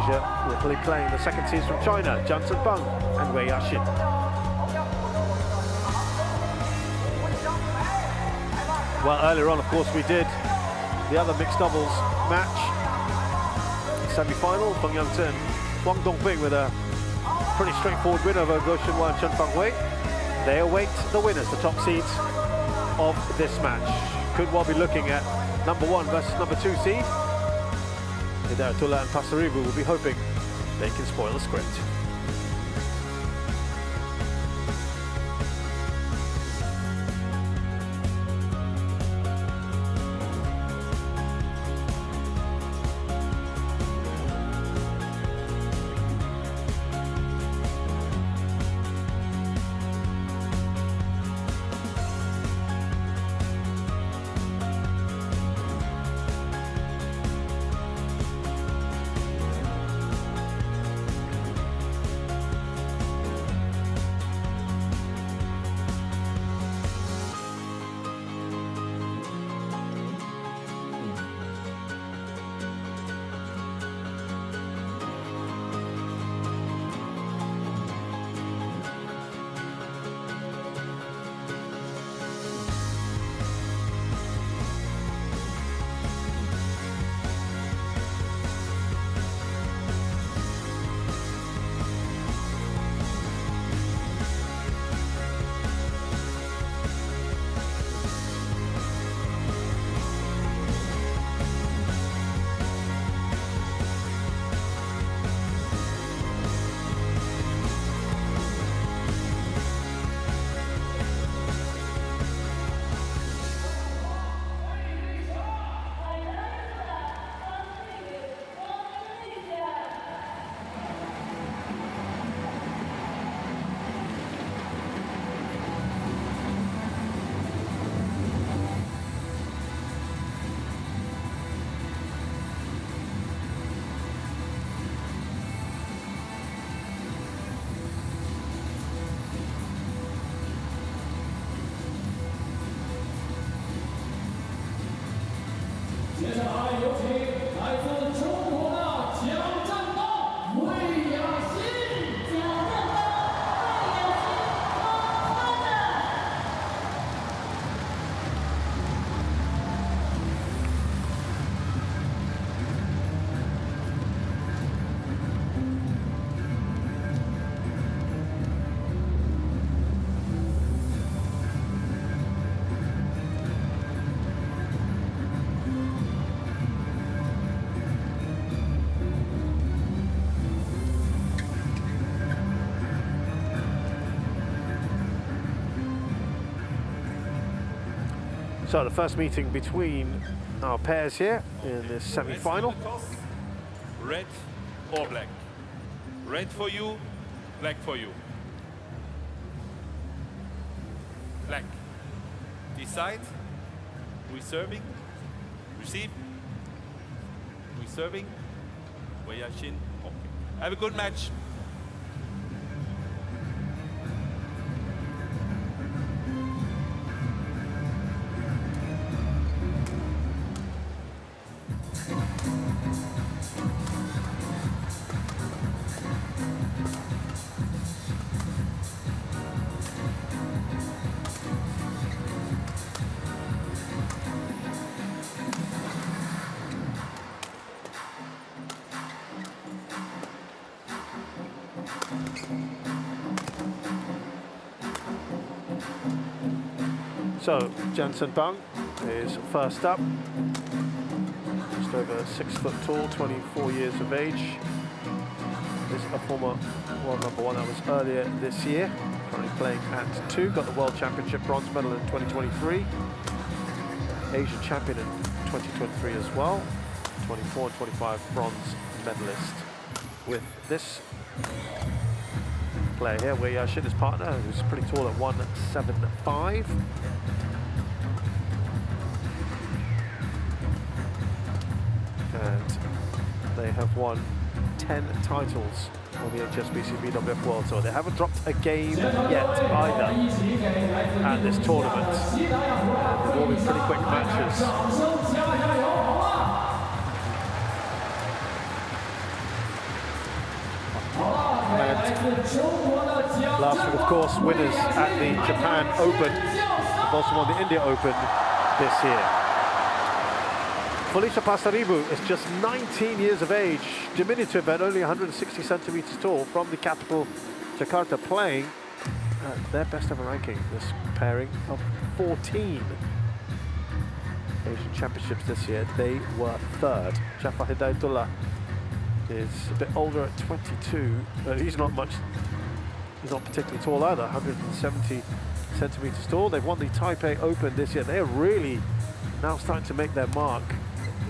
Asia will be playing the second seeds from China, Jiang and Wei Yaxin. Well, earlier on, of course, we did the other mixed doubles match, semi-final, Feng Yangzhen, Wang Dongping with a pretty straightforward win over Guo Xinwan and Chen Fangwei. They await the winners, the top seeds of this match. Could well be looking at number 1 versus number 2 seed. Hidayatullah and Pasaribu will be hoping they can spoil the script. So the first meeting between our pairs here in this semi-final. Red or black? Red for you, black for you. Black. Decide. We serving. Receive. We serving. Wei Yaxin. Okay. Have a good match. So, Jiang Bang is first up. Just over 6 foot tall, 24 years of age. This is a former world number 1 that was earlier this year. Currently playing at 2, got the World Championship bronze medal in 2023. Asian champion in 2023 as well. 24 and 25 bronze medalist with this player here, Wei Yaxin, his partner, who's pretty tall at 175. And they have won 10 titles on the HSBC BWF World Tour. They haven't dropped a game yet either at this tournament. They've all been pretty quick matches. Last week, of course, winners at the Japan Open. They've also won the India Open this year. Felicia Pasaribu is just 19 years of age, diminutive and only 160 centimeters tall, from the capital, Jakarta, playing at their best ever ranking, this pairing of 14 Asian Championships this year. They were third. Jafar Hidayatullah is a bit older at 22, but he's not particularly tall either, 170 centimeters tall. They've won the Taipei Open this year. They're really now starting to make their mark,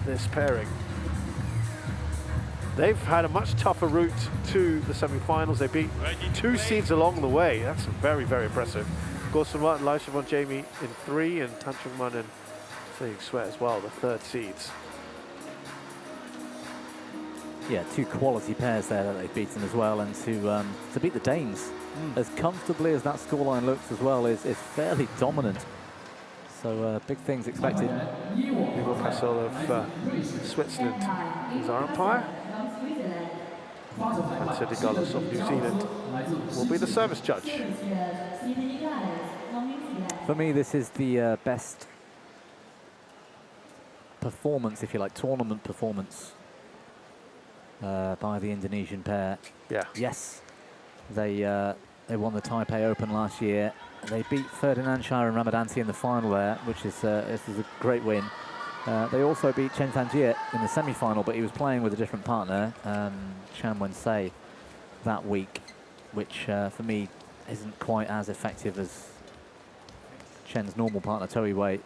this pairing. They've had a much tougher route to the semi-finals. They beat 2 seeds along the way. That's very, very impressive. Gossamat and Laishavon Jamie in 3, and Tan Chung-man and Saying Sweat as well, the 3rd seeds. Yeah, 2 quality pairs there that they've beaten as well, and to beat the Danes as comfortably as that scoreline looks as well is fairly dominant. So big things expected. Igor Castle of Switzerland is our umpire, and Teddy Gullis of New Zealand will be the service judge. For me, this is the best performance, if you like, tournament performance by the Indonesian pair. Yeah. Yes, they won the Taipei Open last year. They beat Ferdinand Shire and Ramadanti in the final there, which is a great win. They also beat Chen Tanjie in the semi-final, but he was playing with a different partner, Chan Wen-sei, that week, which for me isn't quite as effective as Chen's normal partner, Toei Wei.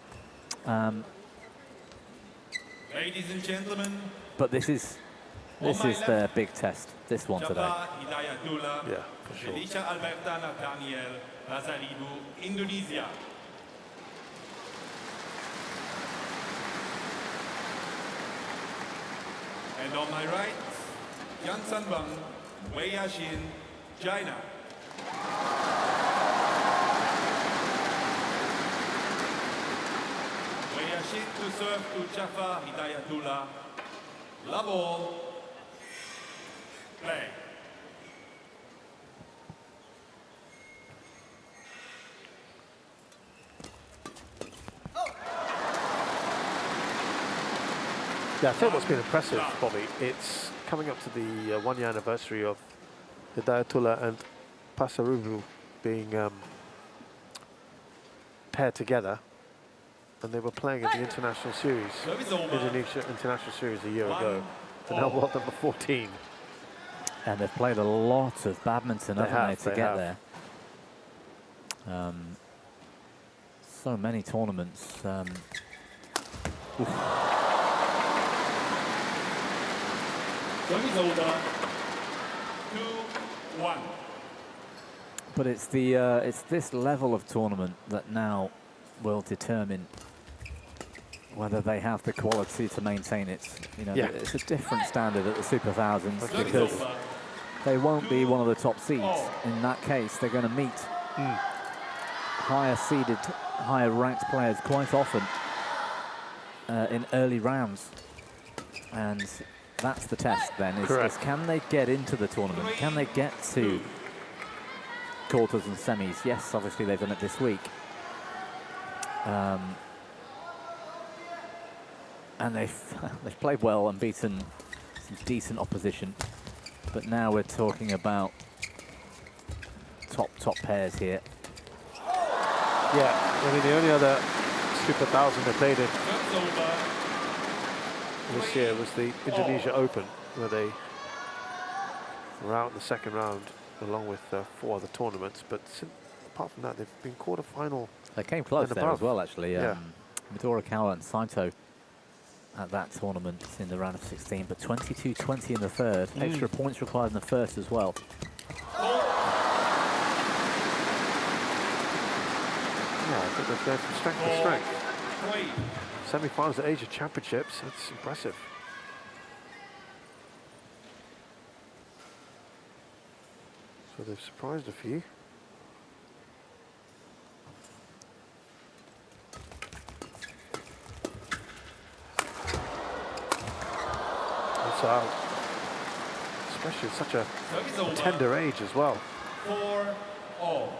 Ladies and gentlemen, but this is their big test, this one today. Yeah, for sure. Pasaribu, Indonesia. And on my right, Yang Sanbang, Wei Yashin, China. Wei Yashin to serve to Jafar Hidayatullah. Love all. Play. Yeah, I tell you what's been impressive, Bobby. It's coming up to the 1-year anniversary of Hidayatullah and Pasaribu being paired together, and they were playing in the international series, Indonesia International Series, a year ago, and now world number 14. And they've played a lot of badminton, haven't they, to get there. So many tournaments. Over. 2-1. But it's this level of tournament that now will determine whether they have the quality to maintain it. You know, it's a different standard at the Super Thousands because they won't be one of the top seeds. In that case, they're going to meet higher seeded, higher ranked players quite often in early rounds, and that's the test then, is can they get into the tournament? Can they get to quarters and semis? Yes, obviously they've done it this week. And they've played well and beaten some decent opposition. But now we're talking about top pairs here. Yeah, I mean, the only other Super 1000 they played in this year was the Indonesia Open, where they were out in the 2nd round along with 4 other tournaments. But apart from that, they've been quarter-final. They came close there as well, actually. Yeah. Midori Kawa and Saito at that tournament in the round of 16, but 22-20 in the 3rd. Extra points required in the 1st as well. Yeah, I think they're going from strength to strength. Semi-finals at Asia Championships, that's impressive. So they've surprised a few. That's out. especially at such a tender age as well. 4-all.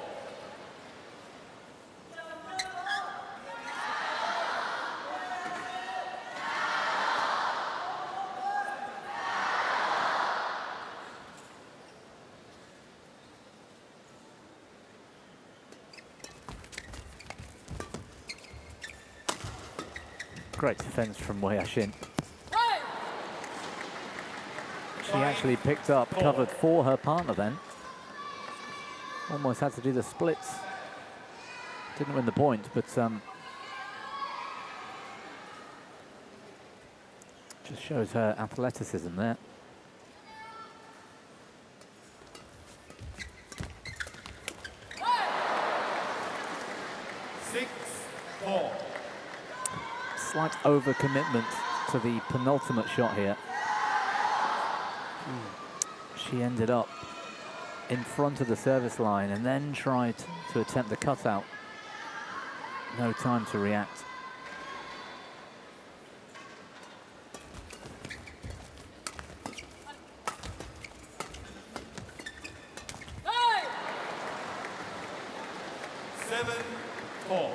Great defense from Wei Yashin. She actually picked up, covered for her partner then. Almost had to do the splits. Didn't win the point, but just shows her athleticism there. Slight overcommitment to the penultimate shot here. She ended up in front of the service line and then tried to attempt the cutout. No time to react. Hey! 7-4.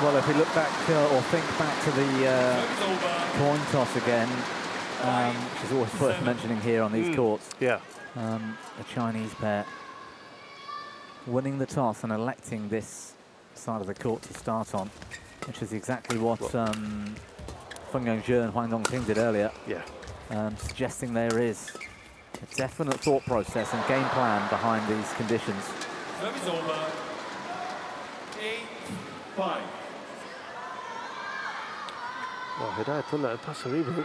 Well, if we look back or think back to the coin toss again, which is always worth mentioning here on these courts. Yeah. A Chinese pair winning the toss and electing this side of the court to start on, which is exactly what Feng Yongzhe and Huang Dongping did earlier. Yeah. Suggesting there is a definite thought process and game plan behind these conditions. Service over. 8-5. Well, Hidayatullah and Pasaribu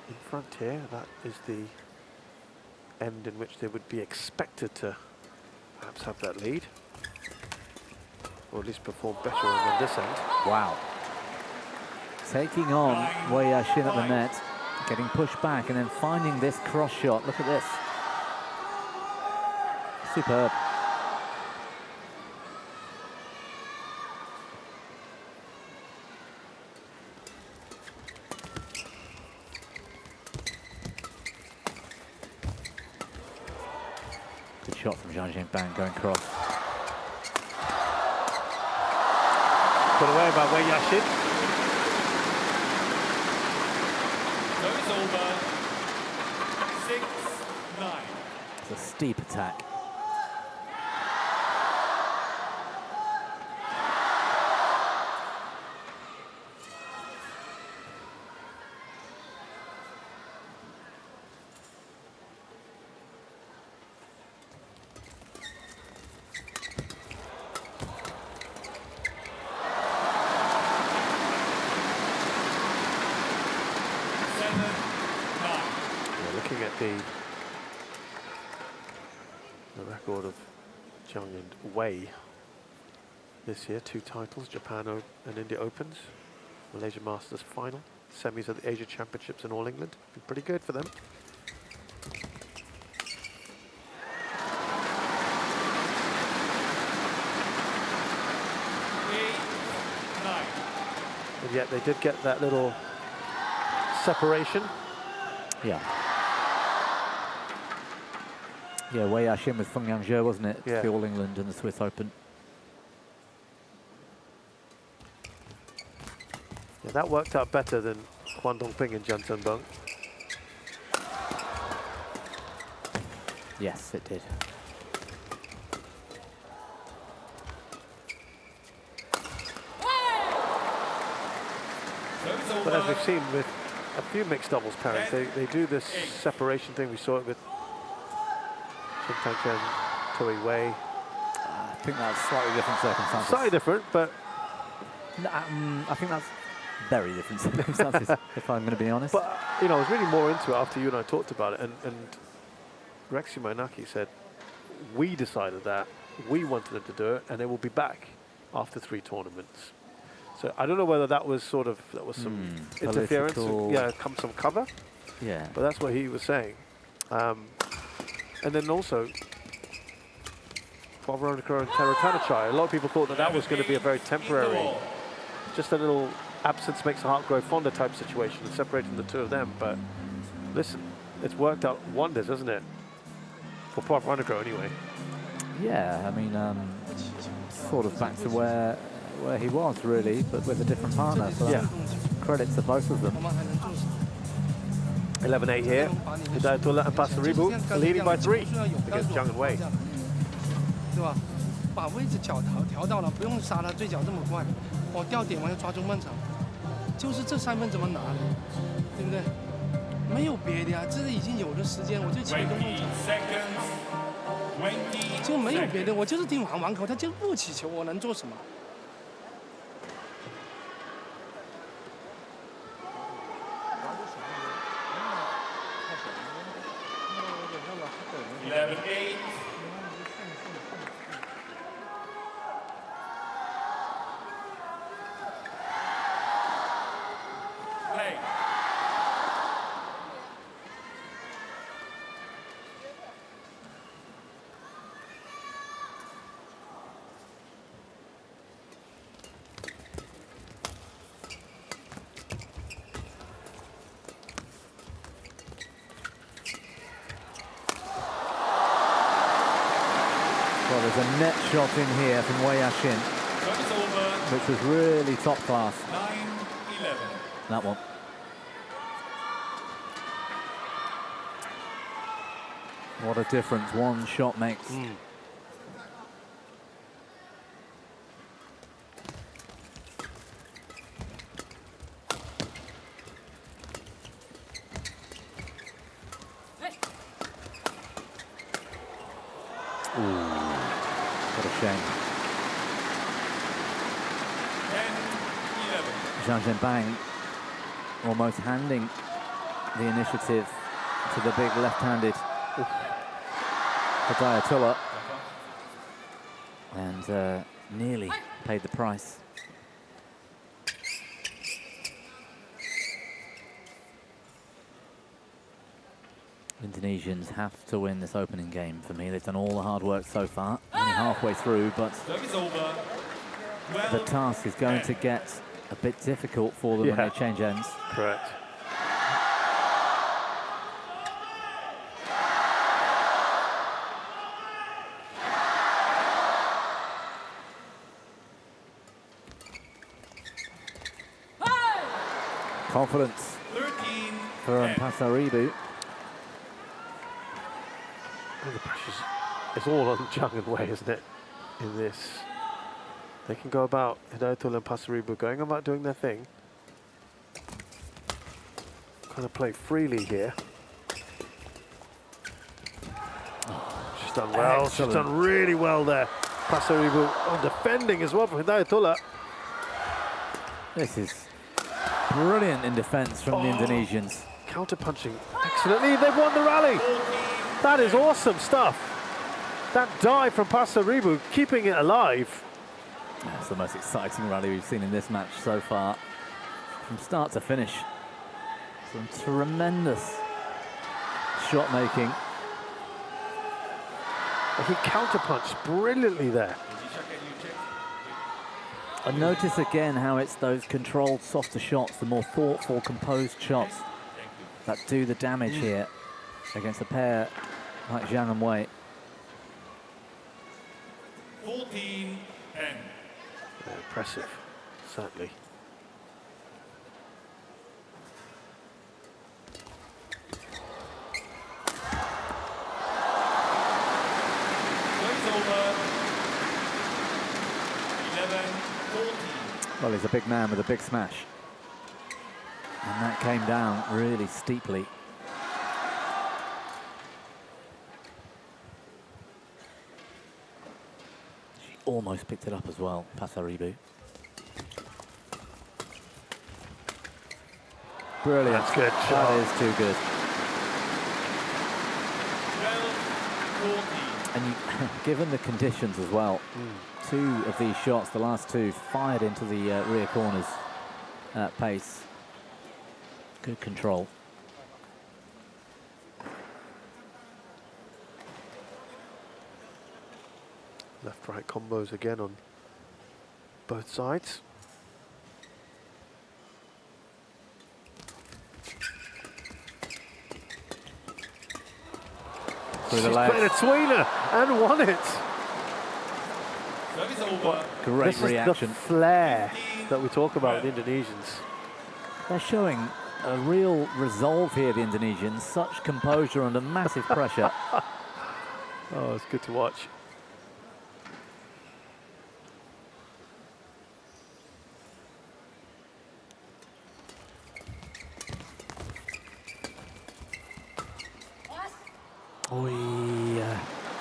in front here. That is the end in which they would be expected to perhaps have that lead, or at least perform better on this end. Wow. Taking on Wei Yashin at the net, getting pushed back and then finding this cross shot. Look at this. Superb. Good shot from Jiang going cross. Put away by Wei Yashin. Service over. 6-9. It's a steep attack. Looking at the record of Jiang and Wei this year, 2 titles, Japan and India Opens, Malaysia Masters final, semis of the Asia Championships in All England. Been pretty good for them. And yet they did get that little separation. Yeah. Yeah, Wei Yashin with Feng Yongzhe, wasn't it? Yeah. The All England and the Swiss Open. Yeah, that worked out better than Huang Dongping and Jiang Zhenbeng. Yes, it did. But as we've seen with a few mixed doubles pairings, they do this separation thing. We saw it with Shin Tang-chen, Toei Wei. I think that's slightly different circumstances. Slightly different, but I think that's very different circumstances, if I'm going to be honest. But, you know, I was really more into it after you and I talked about it, and Rexy Mainaki said, we decided that, we wanted them to do it, and they will be back after 3 tournaments. So I don't know whether that was some interference, some cover. Yeah. But that's what he was saying. And then also, for Veronica and Taratanachai, a lot of people thought that was going to be a very temporary, just a little absence makes the heart grow fonder type situation, separating the two of them. But listen, it's worked out wonders, hasn't it? For Veronica anyway. Yeah, I mean, sort of back to where he was really, but with a different partner. So yeah. Credit to both of them. 11-8 here. Hidayatullah and Pasaribu leading by 3 against Jiang and Wei. 对吧？把位置脚调到了，不用杀他追脚这么快。我掉点完就抓中半场，就是这3分怎么拿的，对不对？没有别的呀，这是已经有的时间，我就起中半场，就没有别的，我就是听网口，他就不起球，我能做什么？ 11-8. Play. Well, there's a net shot in here from Wei Yashin, which was really top class. 9-11. That one. What a difference one shot makes. What a shame. 10-11. Zhang Bang almost handing the initiative to the big left-handed Hidayatullah, and nearly paid the price. Indonesians have to win this opening game for me. They've done all the hard work so far, only halfway through, but the task is going to get a bit difficult for them when they change ends. Correct. Confidence for Pasaribu. The pressure's it's all on Jiang and Wei, isn't it? In this, they can go about Hidayatullah and Pasaribu going about doing their thing. Kind of play freely here. She's done well. Excellent. She's done really well there. Pasaribu on defending as well for Hidayatullah. This is brilliant in defence from the Indonesians. Counter punching excellently. They've won the rally. That is awesome stuff. That dive from Pasaribu, keeping it alive. That's the most exciting rally we've seen in this match so far. From start to finish. Some tremendous shot making. He counter-punched brilliantly there. And notice again how it's those controlled, softer shots, the more thoughtful, composed shots that do the damage here against a pair like Jiang and Wei. 14-10. Impressive, certainly. Well, he's a big man with a big smash. And that came down really steeply. She almost picked it up as well, Pasaribu. Brilliant. That's good. That is too good. 12-14. And you, given the conditions as well, 2 of these shots, the last 2, fired into the rear corners at pace. Good control. Left-right combos again on both sides. Through the She's legs. put in a tweener and won it. Service over. Great This reaction. is the flair that we talk about with Indonesians. They're showing a real resolve here, the Indonesians. Such composure under massive pressure. Oh, it's good to watch.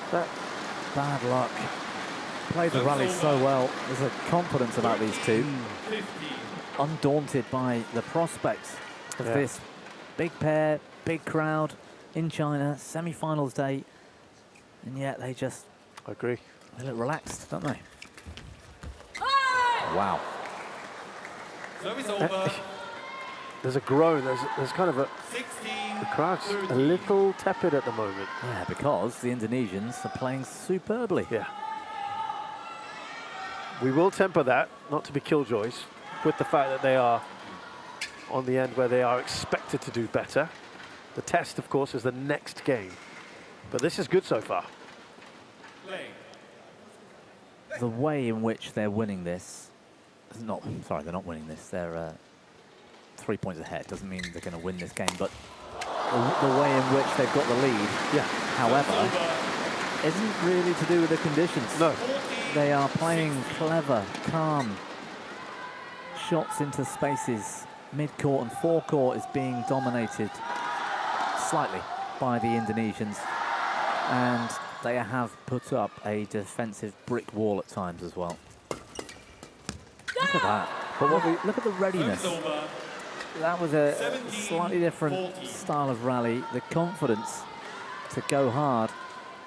That bad luck. Played the rally so well. There's a confidence about these two. Undaunted by the prospects of this big pair, big crowd in China, semi-finals day, and yet they just Agree. They look relaxed, don't they? Wow. Service over. There's a groan. There's kind of a. 16. The crowd's a little tepid at the moment. Yeah, because the Indonesians are playing superbly. Yeah. We will temper that, not to be killjoys, with the fact that they are on the end where they are expected to do better. The test, of course, is the next game. But this is good so far. The way in which they're winning this, they're not winning this. They're 3 points ahead. Doesn't mean they're going to win this game, but the way in which they've got the lead, however, isn't really to do with the conditions. No. They are playing clever, calm shots into spaces. Mid-court and forecourt is being dominated slightly by the Indonesians, and they have put up a defensive brick wall at times as well. Look at that. But look at the readiness. That was a slightly different style of rally. The confidence to go hard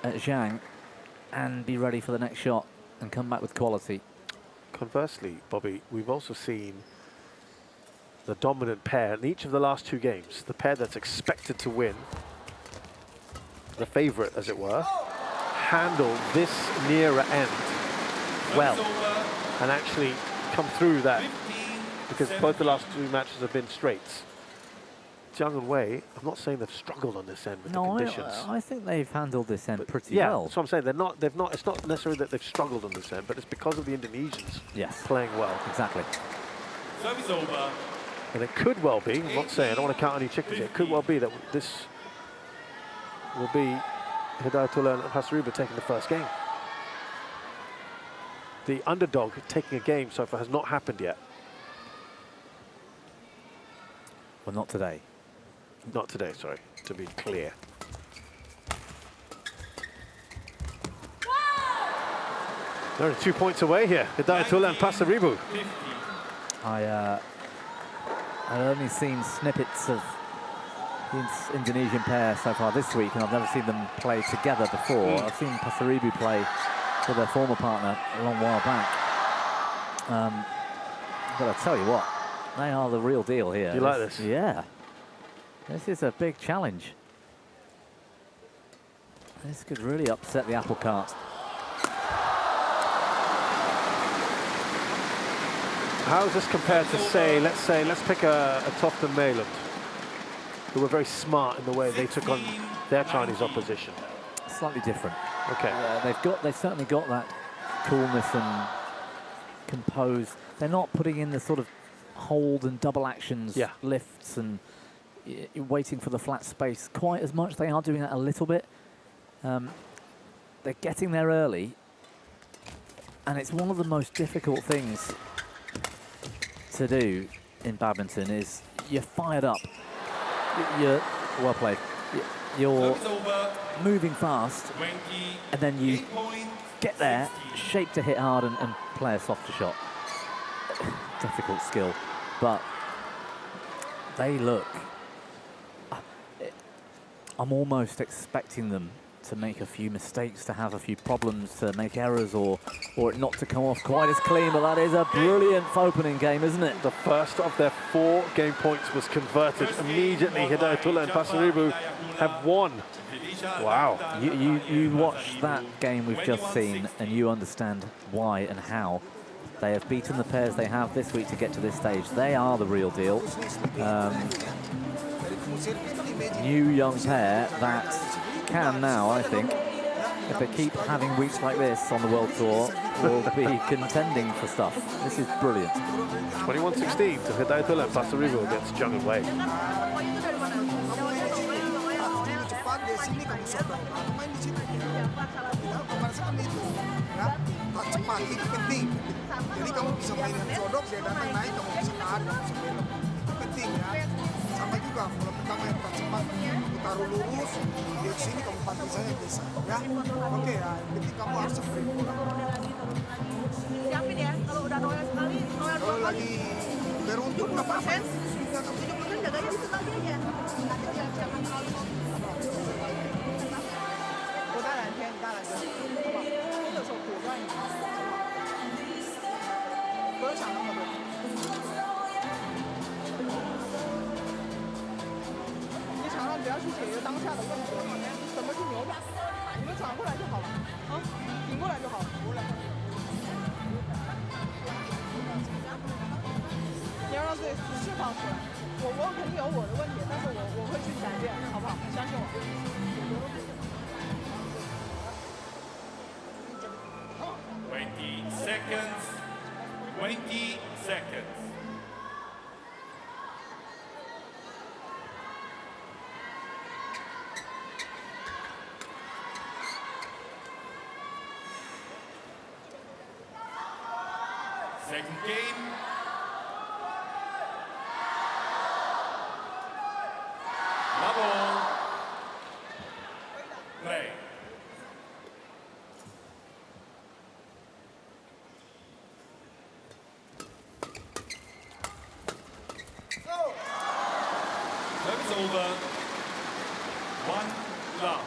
at Jiang and be ready for the next shot and come back with quality. Conversely, Bobby, we've also seen the dominant pair in each of the last 2 games, the pair that's expected to win, the favourite as it were, handle this nearer end well and actually come through that, because both the last 2 matches have been straights. Jiang and Wei, I'm not saying they've struggled on this end with the conditions. I think they've handled this end pretty yeah, well. that's what I'm saying. It's not necessarily that they've struggled on this end, but it's because of the Indonesians playing well. Exactly. Service over. And it could well be, I'm not saying, I don't want to count any chickens here, it could well be that this will be Hidayatullah and Pasaribu taking the first game. The underdog taking a game so far has not happened yet. Well, not today. Not today, sorry, to be clear. They're only 2 points away here, Hidayatullah and Pasaribu. I've only seen snippets of the Indonesian pair so far this week, and I've never seen them play together before. I've seen Pasaribu play with their former partner a long while back. But I'll tell you what, they are the real deal here. Do you like this? Yeah. This is a big challenge. This could really upset the apple cart. How is this compared to, let's pick a Tofton Mayland, who were very smart in the way they took on their Chinese opposition? Slightly different. Okay. They've certainly got that coolness and composed. They're not putting in the sort of hold and double actions, lifts and waiting for the flat space quite as much. They are doing that a little bit. They're getting there early, and it's one of the most difficult things to do in badminton is you're fired up, you're well played, you're moving fast, and then you get there, shape to hit hard and play a softer shot. Difficult skill, but they look, I'm almost expecting them to make a few mistakes, to have a few problems, to make errors, or it not to come off quite as clean. But that is a brilliant opening game, isn't it? The first of their 4 game points was converted immediately. Hidayatullah and Pasaribu have won. Wow. You watch that game we've just seen, and you understand why and how they have beaten the pairs they have this week to get to this stage. They are the real deal. New young pair that can now, I think, if they keep having weeks like this on the World Tour, will be contending for stuff. This is brilliant. 21-16 to Hidayatullah and Pasaribu against Jiang and Wei. Cepat itu penting. Jadi kamu bisa main yang sodok, dia datang naik, kamu bisa tahan, kamu bisa belok. Itu penting ya. Sama juga kalau pertama yang cepat, taruh lurus, dia ke sini kamu pantai saya bisa. Ya, oke ya. Yang penting kamu harus sprint bola. Siapin ya, kalau udah royal sekali, royal 2 kali. Lagi beruntung nggak apa-apa. 70% jaganya di situ lagi aja. Nanti jangan terlalu. 我大2天，大2天，好吧？这个时候果断一点，不要想那么多。你场上只要去解决当下的问题，怎么去扭转，你们转过来就好了，啊，顶过来就好了。你要让自己释放出来。我肯定有我的问题，但是我会去改变，好不好？相信我。 20 seconds. 20 seconds. Second game. Love all. Play. Service over. 1 love.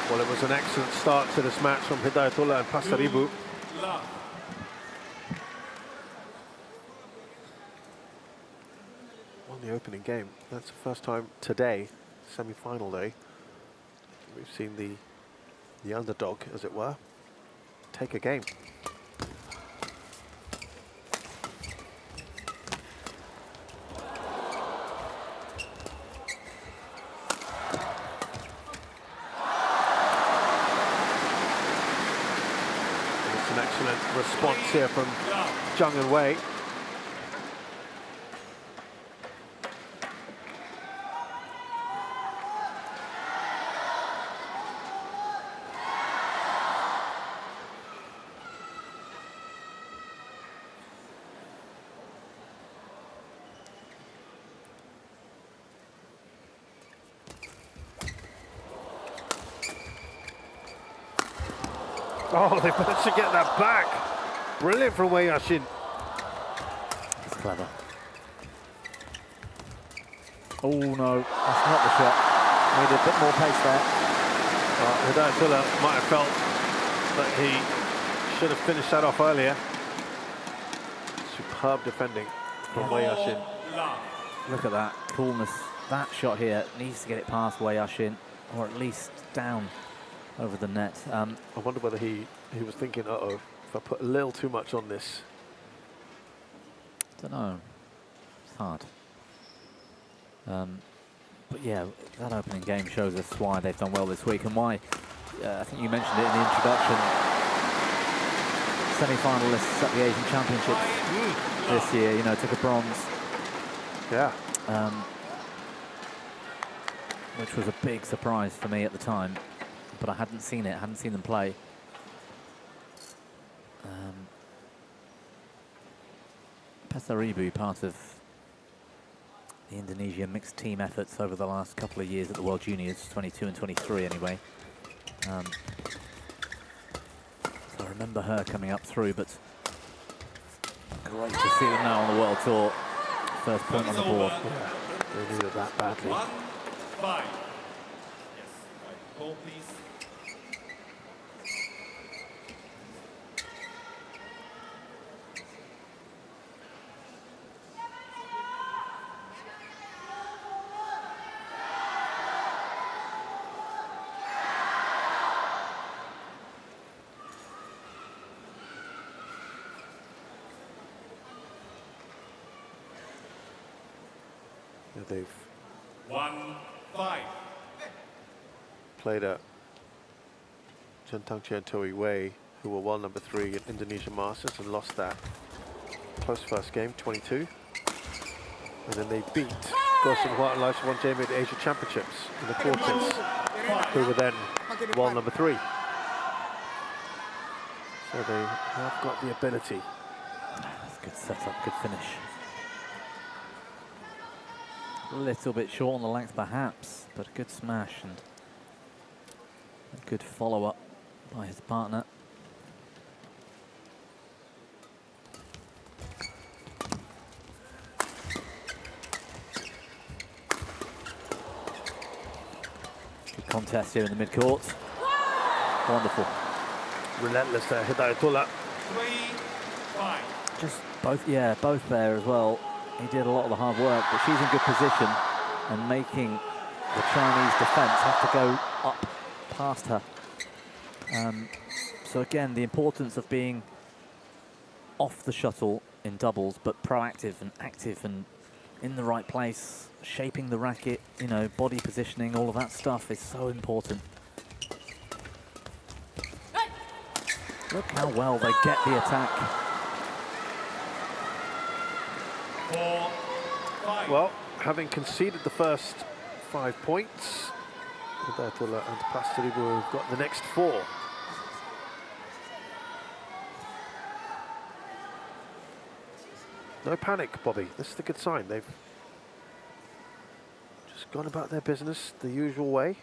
Well, it was an excellent start to this match from Hidayatullah and Pasaribu. Won the opening game. That's the first time today, semi-final day, we've seen the underdog, as it were, take a game. An excellent response here from Jiang and Wei. Oh, they managed to get that back. Brilliant from Wei Yashin. It's clever. Oh no, that's not the shot. Needed a bit more pace there. Hidayatullah might have felt that he should have finished that off earlier. Superb defending from Wei Yashin. Look at that coolness. That shot here needs to get it past Wei Yashin, or at least down over the net. I wonder whether he was thinking, uh-oh, if I put a little too much on this. Don't know. It's hard. But yeah, that opening game shows us why they've done well this week and why, I think you mentioned it in the introduction, semi-finalists at the Asian Championships this year, you know, took a bronze. Yeah. Which was a big surprise for me at the time. But I hadn't seen it, hadn't seen them play. Pasaribu, part of the Indonesian mixed team efforts over the last couple of years at the World Juniors, 22 and 23 anyway. So I remember her coming up through, but great to see them now on the World Tour. First point on the board. Yeah, they needed that badly. 1-5. Yes, goal please. They've 1-5. played at Gentang Chiantoi Wei, who were world number 3 at Indonesian Masters and lost that close first game, 22. And then they beat Goshen Hua and Laisha Won Jamie at the Asia Championships in the quarters, who were then world number 3. So they have got the ability. That's a good setup, good finish. A little bit short on the length perhaps, but a good smash and a good follow-up by his partner. Good contest here in the mid-court. Wonderful. Relentless there, Hidayatullah. 3-5. Just both, yeah, both there as well. He did a lot of the hard work, but she's in good position and making the Chinese defence have to go up past her. So again, the importance of being off the shuttle in doubles, but proactive and active and in the right place, shaping the racket, you know, body positioning, all of that stuff is so important. Look how well they get the attack. 4-5. Well, having conceded the first 5 points, Hidayatullah and Pasaribu have got the next 4. No panic, Bobby. This is a good sign. They've just gone about their business the usual way.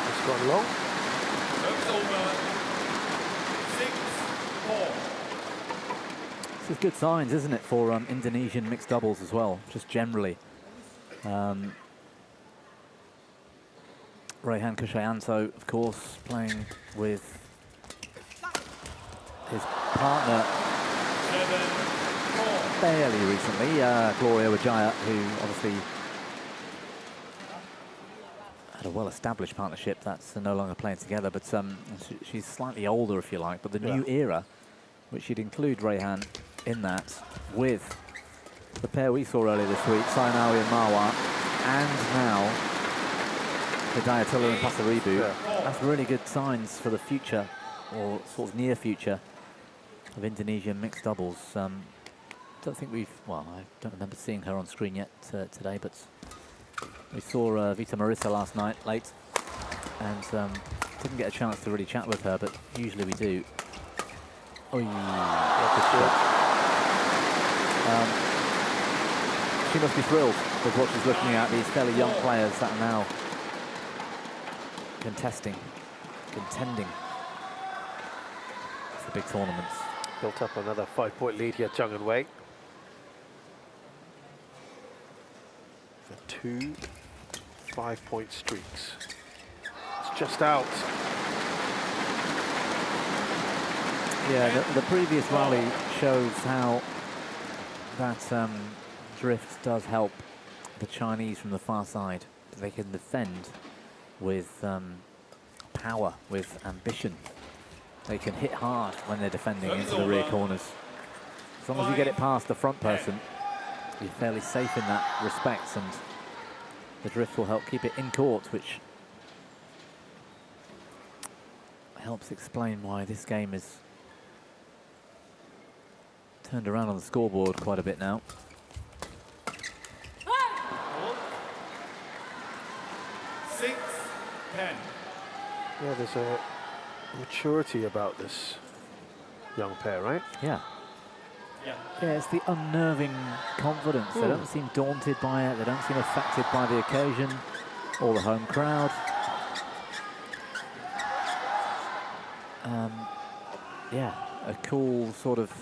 It's gone long. Service over. 6-4. This is good signs, isn't it, for Indonesian mixed doubles as well, just generally. Raihan Kushayanto, of course, playing with his partner 7-4. fairly recently, Gloria Wijaya, who obviously had a well-established partnership that's no longer playing together, but she's slightly older, if you like, but the new era, which you'd include Raihan in that, with the pair we saw earlier this week, Sainawi and Marwa, and now Hidayatullah and Pasaribu. That's really good signs for the future, or sort of near future, of Indonesian mixed doubles. Don't think we've, well, I don't remember seeing her on screen yet today, but we saw Vita Marissa last night late, and didn't get a chance to really chat with her, but usually we do. Oh, she must be thrilled with what she's looking at, these fairly young players that are now contending for big tournaments. Built up another 5-point lead here, Jiang and Wei. For 2 5-point streaks. It's just out. Yeah, the previous rally shows how that drift does help the Chinese from the far side. They can defend with power, with ambition. They can hit hard when they're defending into the rear corners. As long as you get it past the front person, you're fairly safe in that respect, and the drift will help keep it in court, which helps explain why this game is turned around on the scoreboard quite a bit now. 6-10. Yeah, there's a maturity about this young pair, right? Yeah. Yeah, it's the unnerving confidence. They don't seem daunted by it. They don't seem affected by the occasion or the home crowd. Yeah, a cool sort of,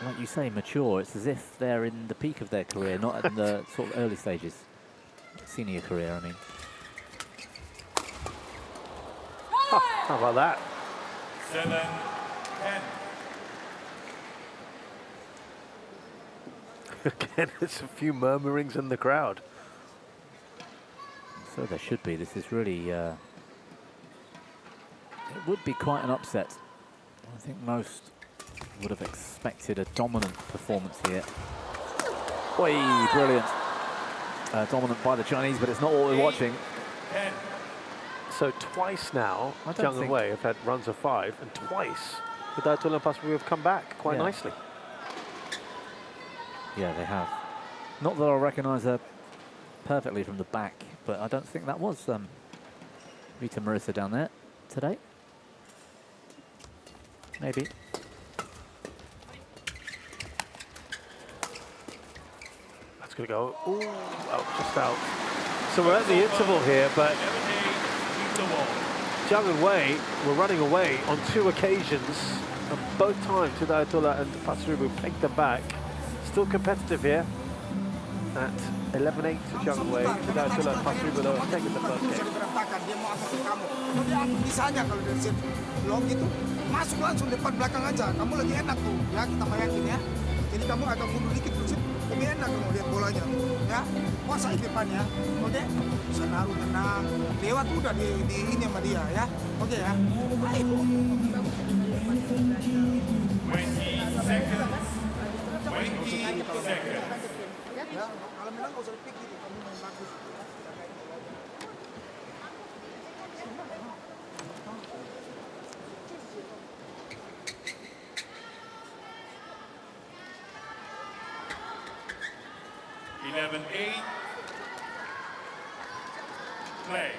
like you say, mature. It's as if they're in the peak of their career, not in the sort of early stages. Senior career, I mean. How about that? 7-10. Again, there's a few murmurings in the crowd. So there should be. This is really, it would be quite an upset. I think most would have expected a dominant performance here. Oi, brilliant. Dominant by the Chinese, but it's not what we're watching. 10. So twice now, I don't Jiang and Wei have had runs of 5, and twice Hidayatullah and Pasaribu have come back quite nicely. Yeah, they have. Not that I'll recognise her perfectly from the back, but I don't think that was Rita Marissa down there today. Maybe. That's going to go, ooh, out, just out. So we're at the interval here, but Jiang and Wei were running away on 2 occasions, and both times Hidayatullah and Pasaribu picked them back. Still competitive here at 11-8 to Jiang and Wei. Hidayatullah and Pasaribu though have taken the first game. Misalnya kalau dari set blok itu masuk langsung depan belakang aja, kamu lagi enak tuh ya, kita bayangin ya. Jadi kamu agak mundur dikit terus lebih enak kamu lihat bolanya ya. Kuasai depannya, oke? Bisa naruh tenang, lewat udah di ini sama dia ya, oke ya. Ayo. 20 seconds. 20 seconds. Ya, kalau menang nggak usah dipikir, kamu main bagus. 11-8. Play.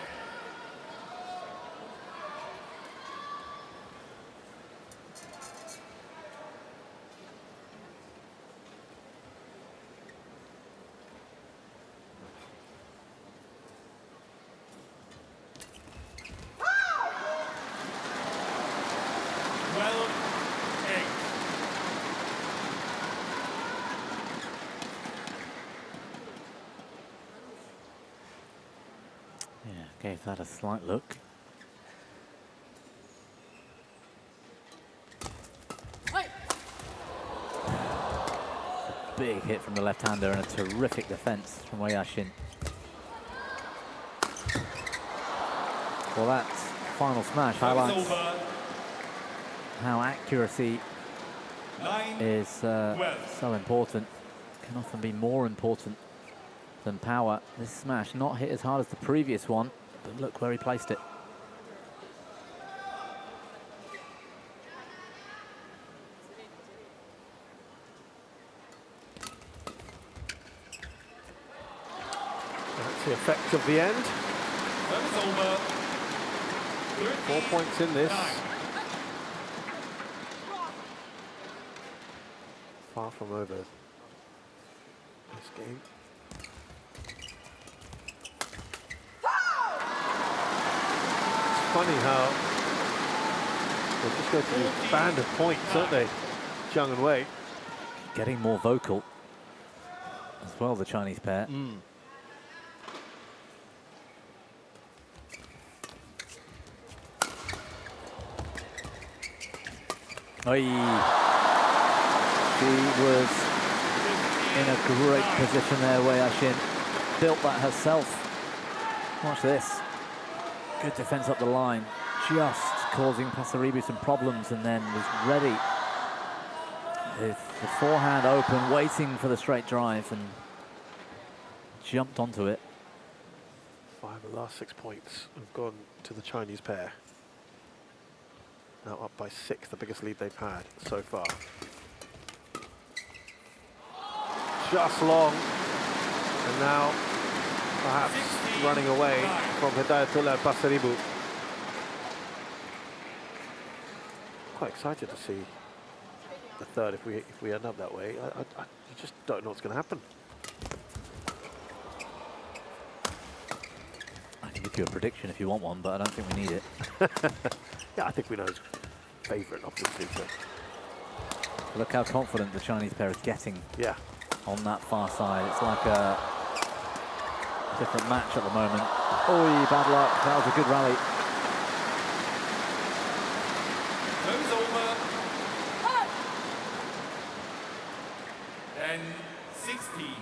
Gave that a slight look. Big hit from the left-hander and a terrific defense from Wei Yashin. Well, that final smash highlights how accuracy is so important. Can often be more important than power. This smash not hit as hard as the previous one, but look where he placed it. That's the effect of the end. 4 points in this. Far from over this game. Funny how they just go to this band of points, don't they? Jiang and Wei. Getting more vocal as well, the Chinese pair. Oy. She was in a great position there, Wei Yashin. Built that herself. Watch this. Good defense up the line, just causing Pasaribu some problems, and then was ready with the forehand open, waiting for the straight drive, and jumped onto it. 5 of the last 6 points have gone to the Chinese pair. Now up by 6, the biggest lead they've had so far. Just long, and now perhaps running away from Hidayatullah and Pasaribu. quite excited to see the third if we end up that way. You just don't know what's going to happen. I can give you a prediction if you want one, but I don't think we need it. Yeah, I think we know his favourite, obviously. Look how confident the Chinese pair is getting. Yeah. On that far side, it's like a different match at the moment. Oh, bad luck. That was a good rally. Service over. 10-16.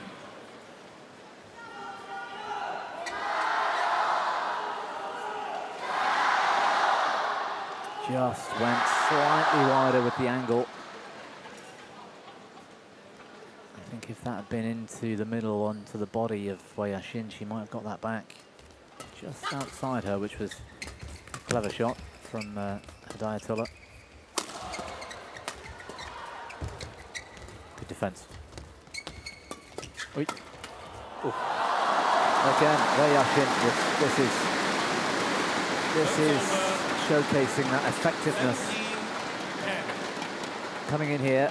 Just went slightly wider with the angle. I think if that had been into the middle onto the body of Wei Yashin, she might have got that back just outside her, which was a clever shot from Hidayatullah. Good defense. Oi. Again, Wei Yashin, this is showcasing that effectiveness. Coming in here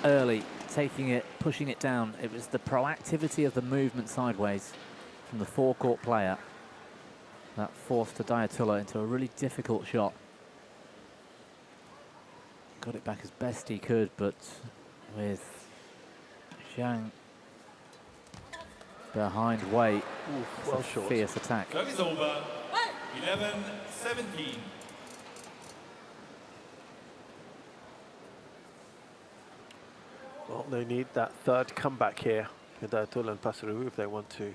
early, taking it, pushing it down. It was the proactivity of the movement sideways from the forecourt player that forced Hidayatullah into a really difficult shot. Got it back as best he could, but with Jiang behind Wei, well, short. Fierce attack. Service over. 11-17. Well, they need that third comeback here, Hidayatullah and Pasaribu, if they want to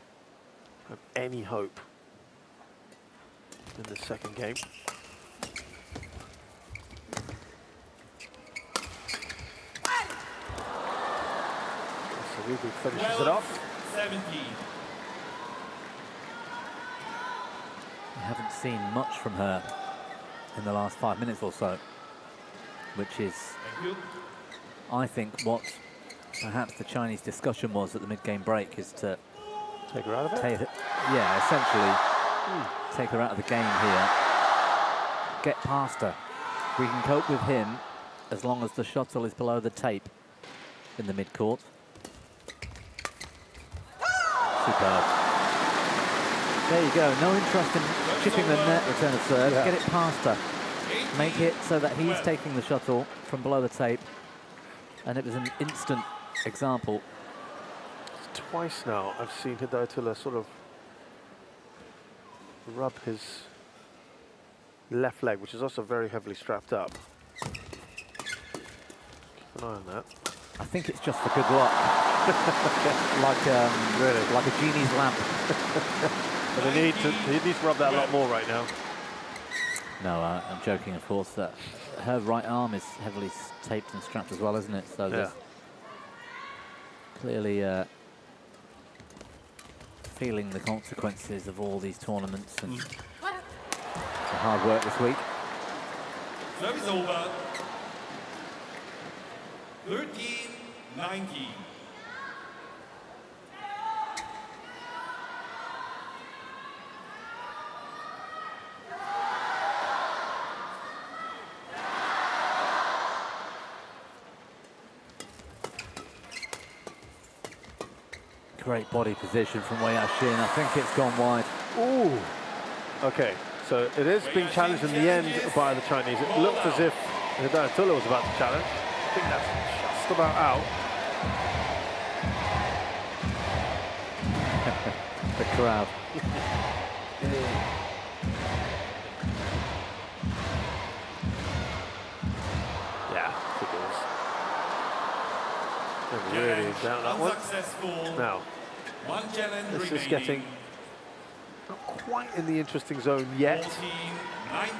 have any hope in the second game. Pasaribu finishes it off. 17. We haven't seen much from her in the last 5 minutes or so, which is, I think, what perhaps the Chinese discussion was at the mid-game break, is to take her out of it. Yeah, essentially take her out of the game here. Get past her. We can cope with him as long as the shuttle is below the tape in the mid-court. Superb. There you go. No interest in chipping the net return of serve. Yeah. Get it past her. Make it so that he's taking the shuttle from below the tape. And it was an instant example. Twice now I've seen Hidayatullah sort of rub his left leg, which is also very heavily strapped up. Keep an eye on that. I think it's just for good luck. Really? Like a genie's lamp. But he needs to rub that a lot more right now. No, I'm joking, of course. That her right arm is heavily taped and strapped as well, isn't it? So there's clearly feeling the consequences of all these tournaments and the hard work this week. Service over. 13-19. Great body position from Wei Yashin. I think it's gone wide. Ooh. Okay, so it is being challenged in the end by the Chinese. It looked as if Hidayatullah was about to challenge. I think that's just about out. The crowd. Yeah, I think it was. They're really down that one. Now, this is getting not quite in the interesting zone yet.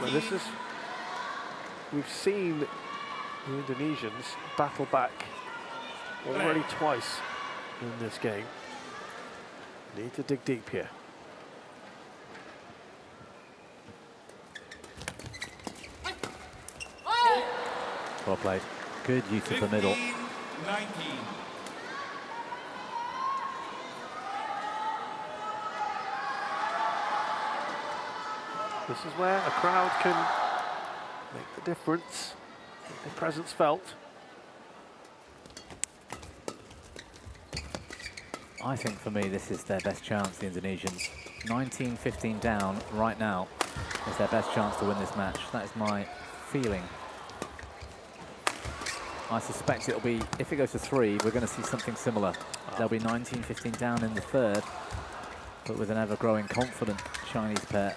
But this is, we've seen the Indonesians battle back already twice in this game. Need to dig deep here. Well played. Good use of the middle. 19. This is where a crowd can make the difference. Their presence felt. I think for me, this is their best chance, the Indonesians. 19-15 down right now is their best chance to win this match. That is my feeling. I suspect it'll be, if it goes to 3, we're going to see something similar. They'll be 19-15 down in the third, but with an ever-growing confident Chinese pair.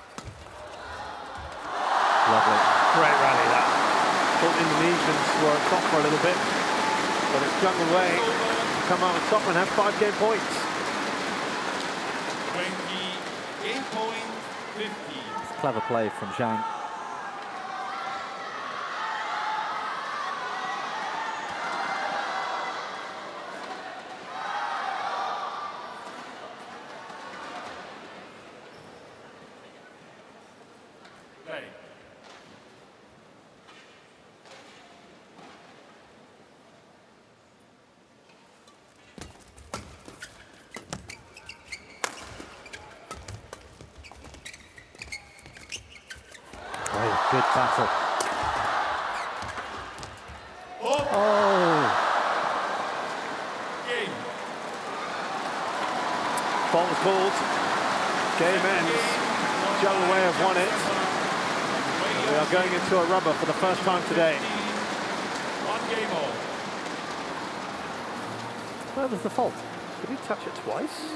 Lovely. Great rally, that. Thought the Indonesians were on top for a little bit, but it's Jiang away to come out on top and have 5 game points. 20, game point, 50. It's clever play from Jiang. Good battle. Oh! Game. Fault was called. Game ends. Jiang Wei have won it. And we are going into a rubber for the first time today. 1 game all. Where was the fault? Did he touch it twice?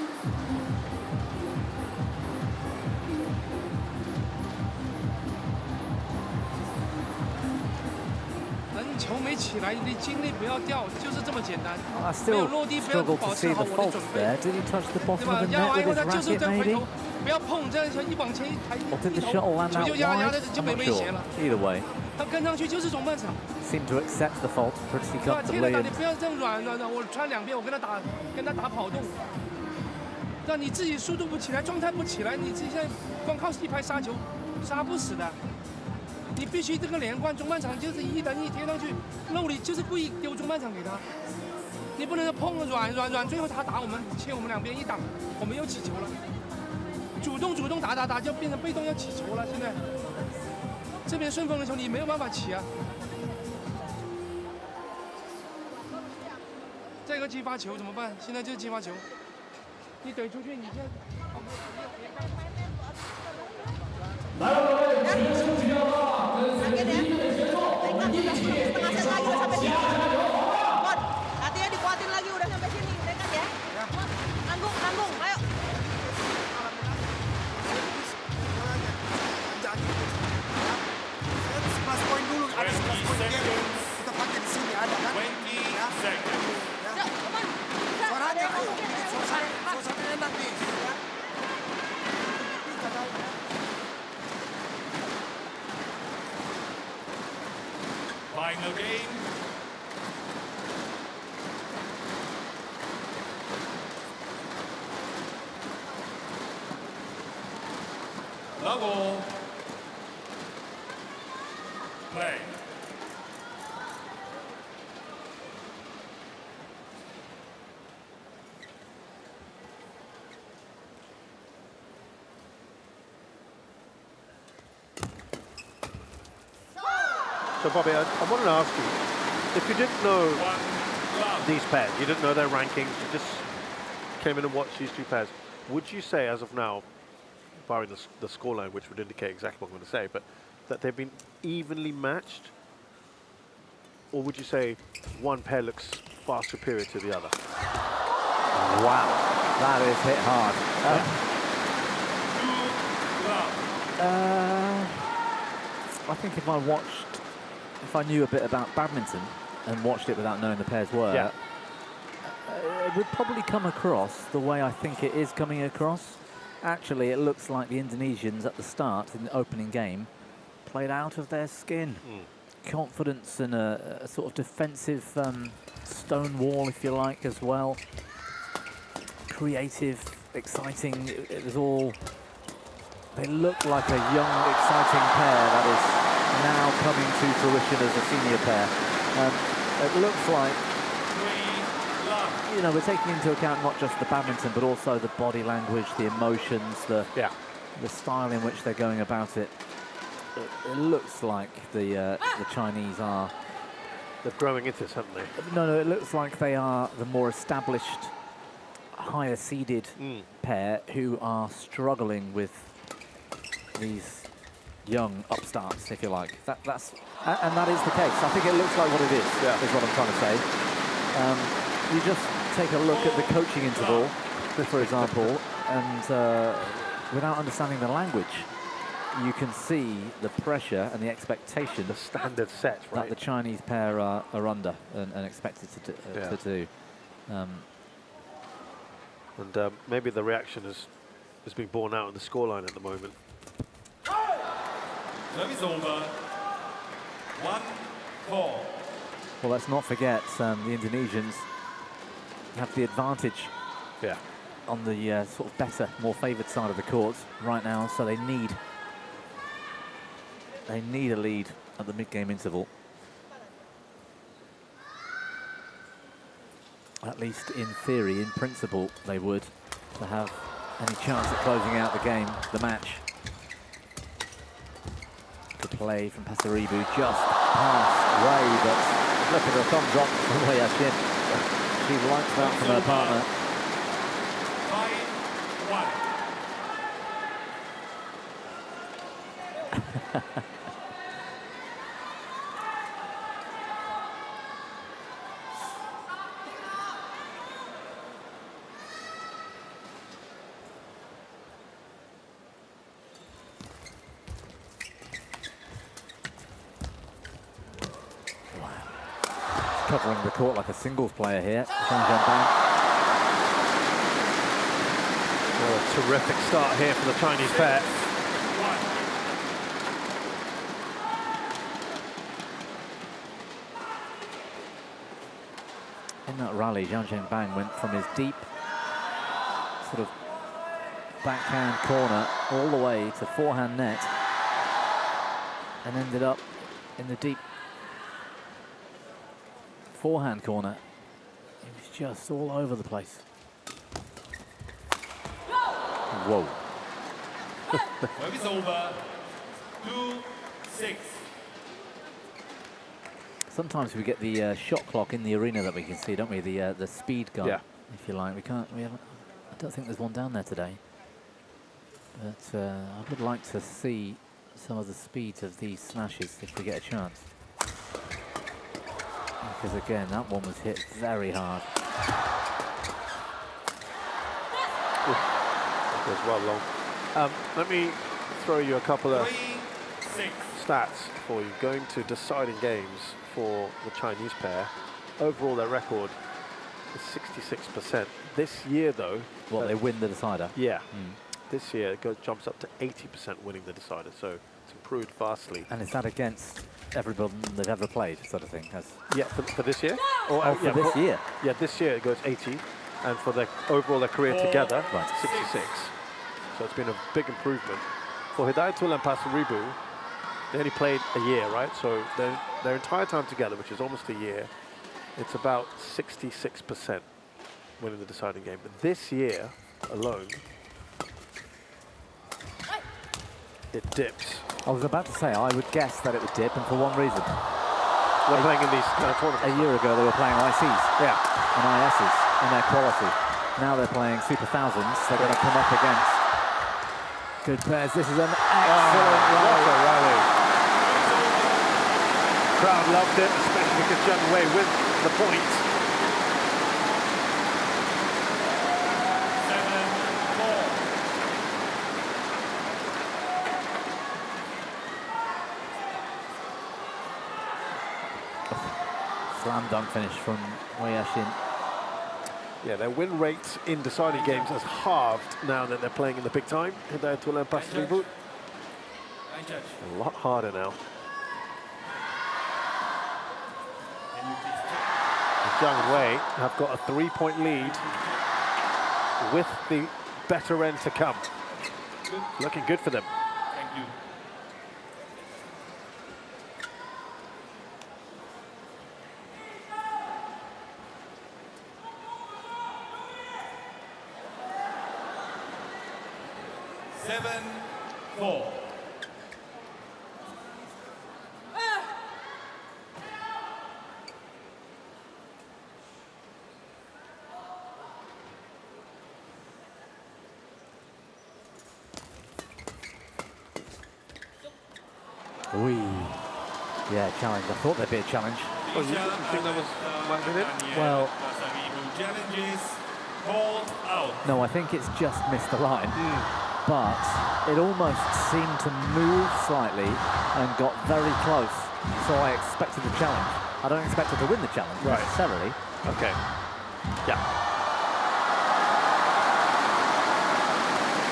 球没起来，你精力不要掉，就是这么简单。 I still struggle to see the fault there. Did he touch the bottom of the net with his racket, maybe? 不要碰，这样一往前一抬， Or did the shuttle land out 就压 wide? 的就没 I'm 危 not 险 sure. 了。 Either way, 他跟上去就是总半场。 seemed to accept the fault pretty 天哪， comfortably. 你不要这样软，我穿2边，我跟他打跑动，让你自己速度不起来，状态不起来，你自己现在光靠一拍杀球，杀不死的。 你必须这个连贯，中半场就是1等1贴上去，漏里就是故意丢中半场给他。你不能说碰软，最后他打我们，切我们2边一挡，我们又起球了。主动打，就变成被动要起球了。现在这边顺风的球你没有办法起啊。这个激发球怎么办？现在就是激发球，你怼出去，你现在。 Latihan dikuatin lagi udah sampai sini, dekat ya. Nanggung, ayo. Saya 11 poin dulu, ada 11 poin game. Kita pakai di sini ada kan? 20 seconds. Yuk, teman. Suaranya, ayo. Suasana enak nih. Ya. Final game. Level. Play. So, Bobby, I wanted to ask you, if you didn't know these pairs, you didn't know their rankings, you just came in and watched these 2 pairs, would you say, as of now, barring the scoreline, which would indicate exactly what I'm going to say, but that they've been evenly matched? Or would you say one pair looks far superior to the other? Wow, that is hit hard. I think if I knew a bit about badminton and watched it without knowing the pairs were, it would probably come across the way I think it is coming across. Actually, it looks like the Indonesians at the start, in the opening game, played out of their skin. Confidence and a sort of defensive stone wall, if you like, as well. Creative, exciting, it was all... They look like a young, exciting pair that is now coming to fruition as a senior pair. It looks like, you know, we're taking into account not just the badminton, but also the body language, the emotions, the style in which they're going about it. It looks like the Chinese are They're growing into this, haven't they? No, it looks like they are the more established, higher seeded pair who are struggling with these young upstarts, if you like. And that is the case. I think it looks like what it is, is what I'm trying to say. You just take a look at the coaching interval, for example, and without understanding the language, you can see the pressure and the expectation, the standard set, right, that the Chinese pair are under and expected to do. And maybe the reaction is being borne out in the scoreline at the moment. Service over. 1-4. Well, let's not forget the Indonesians have the advantage on the sort of better, more favoured side of the court right now, so they need a lead at the mid-game interval. At least in theory, in principle, they would, to have any chance of closing out the game, the match. The play from Pasaribu just past Ray, but look at the thumbs up from Wei Yashin. She likes that from her partner. 5-1. Covering the court like a singles player here, Jiang. Well, a terrific start here for the Chinese pair. In that rally, Jiang Bang went from his deep sort of backhand corner all the way to forehand net and ended up in the deep forehand corner. It was just all over the place. Whoa. Service over. 2-6. Sometimes we get the shot clock in the arena that we can see, don't we? The speed gun, if you like. We haven't. I don't think there's one down there today. But I would like to see some of the speeds of these smashes if we get a chance. Because again, that one was hit very hard. It was well long. Let me throw you a couple of stats for you. Going to deciding games for the Chinese pair. Overall, their record is 66%. This year, though... Well, they win the decider. Yeah. This year, it jumps up to 80% winning the decider, so it's improved vastly. And is that against everybody they've ever played, sort of thing? Yeah, for this year? Or for this year? Yeah, this year it goes 80, and for their overall their career together, 66. So it's been a big improvement. For Hidayatullah and Pasaribu, they only played a year, right? So their entire time together, which is almost a year, it's about 66% winning the deciding game. But this year alone, it dips. I was about to say, I would guess that it would dip, and for one reason. They're playing in these kind of tournaments. A year ago, they were playing ICs and ISs in their quality. Now they're playing Super Thousands. They're going to come up against good pairs. This is an excellent rally. What a rally. Crowd loved it, especially because Jiang Wei with the points. 7-4. Slam dunk finish from Wei Yashin. Yeah, their win rate in deciding games has halved now that they're playing in the big time. Hidayatullah and Pasaribu. A lot harder now. Jiang Wei have got a 3-point lead with the better end to come. Looking good for them. Thank you. Oi. Yeah, challenge. I thought there'd be a challenge. Oh, you think that was might have been it? Well, Challenges called out. no, I think it's just missed the line. But it almost seemed to move slightly and got very close. So I expected the challenge. I don't expect her to win the challenge necessarily. Okay. Yeah.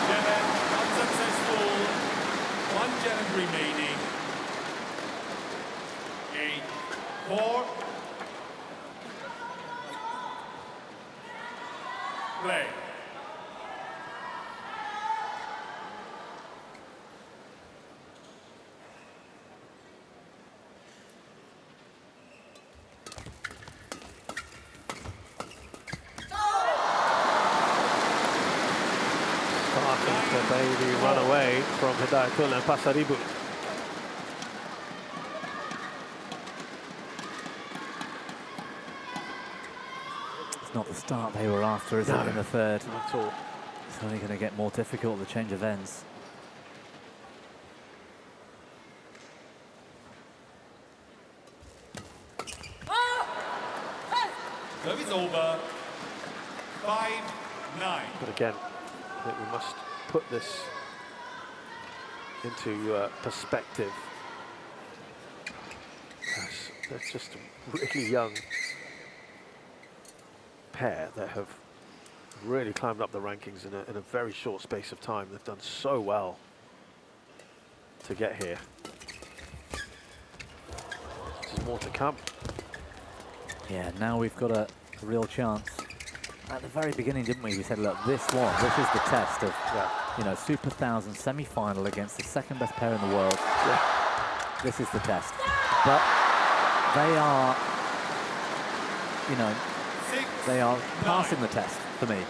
7 unsuccessful. 1 challenge remaining. 8-4. Play. Starting to maybe run away from Hidayatullah and Pasaribu. It's not the start they were after, is it, in the third? Not at all. It's only going to get more difficult, the change of ends. Service over. 5-9. But again, I think we must put this into perspective. Yes, they're just a really young pair that have really climbed up the rankings in a very short space of time. They've done so well to get here. There's more to come. Yeah, now we've got a real chance. At the very beginning, didn't we? We said, look, this is the test of, you know, Super 1000 semi-final against the second best pair in the world. This is the test. But they are, you know, they are passing the test for me.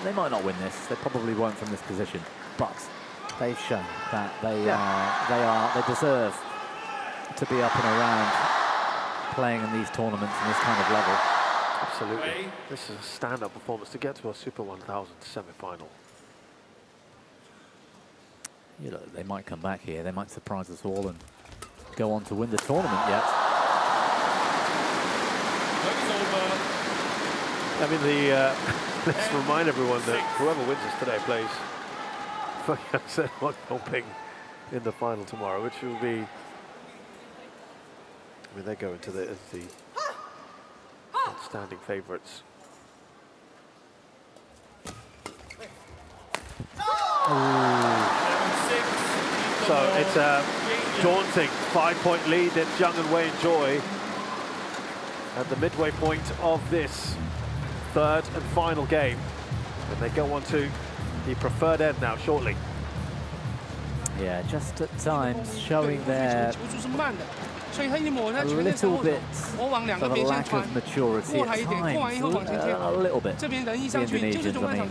They might not win this. They probably won't from this position. But they've shown that they deserve to be up and around playing in these tournaments and this kind of level. Absolutely. This is a stand-up performance to get to a Super 1000 semi-final. You know, they might come back here. They might surprise us all and go on to win the tournament yet. I mean, let's remind everyone that whoever wins this today plays for Hoping in the final tomorrow, which will be, I mean, they go into as the outstanding favourites. So it's a daunting 5-point lead that Jiang and Wei enjoy at the midway point of this third and final game. And they go on to the preferred end now shortly. Yeah, just at times showing their a little bit of a lack of maturity at times, a little bit, the Indonesians. I mean,